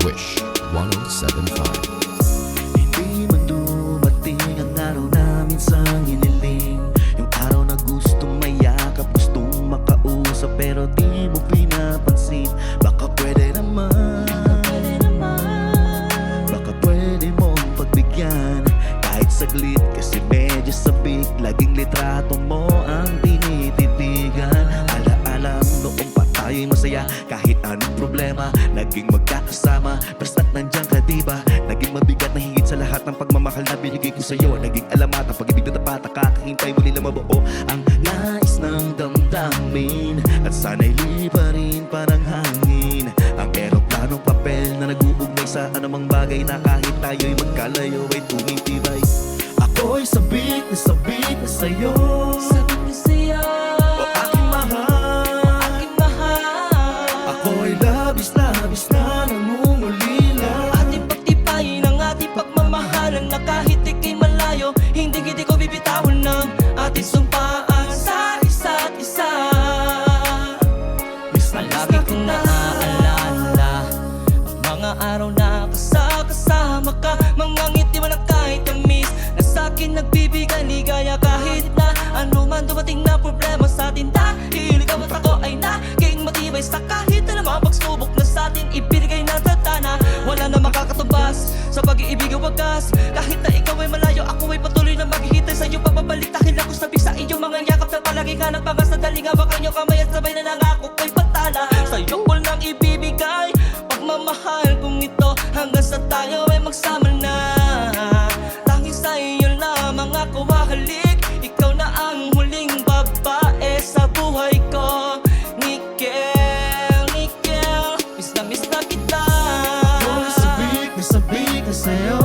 Wish 1075. Hindi man dumating ang araw na minsang hiniling, yung araw na gustong mayakap, gustong makausap, pero di mo pinapansin. Baka pwede naman, baka pwede mong pagbigyan kahit saglit, kasi medyo sabik. Laging litrato mo ang tinititigan. Ala-alam noong pa tayo'y masaya, kahit anong problema naging magkakasama. Basta't nandyan ka, diba? Naging mabigat na higit sa lahat ng pagmamahal na binigay ko sa'yo. Naging alamat ang pag-ibig na tapat, nakakahintay muli na mabuo ang nais ng damdamin. At sana'y liparin parang hangin ang eroplanong papel na nag-uugnay sa anumang bagay na kahit tayo'y magkalayo ay tumitibay. Ako'y sabik na sa'yo, Sabik na sa'yo, o aking mahal. aking mahal. Ako'y labis-labis na nangungulila. Ating pagtipayin ang ating pagmamahalan, na kahit ika'y malayo, hindi ko bibitawan ng ating sumpaan sa isa't isa. Palagi kong naaalala ang mga araw na kasama ka, mga ngiti mo na kahit tamis, na sa'kin nagbibigay ligaya kahit na ano man dumating na problema sa atin. Dahil ikaw at ako ay naging matibay sa kahit na namang pagsubok na sa atin ibinigay na tatana. Wala na makakatumbas sa pag-iibig o wagas, kahit na ikaw ay malayo, ako ay patuloy na maghihintay sa'yo. Papabalik dahil ako sabik sa iyong mga yakap, na palagi ka nagpangas na daling hawak ang iyong kamay, at sabay na nangako ko'y patala. Sa'yo ko lang ibibigay pagmamahal kong ito, hanggang sa tayo ay magsama na. Tanging sa iyo lamang ako hahalik, ikaw na ang huling babae sa buhay ko. Nickel, Nickel, miss na kita. Ako'y sabik na sa'yo,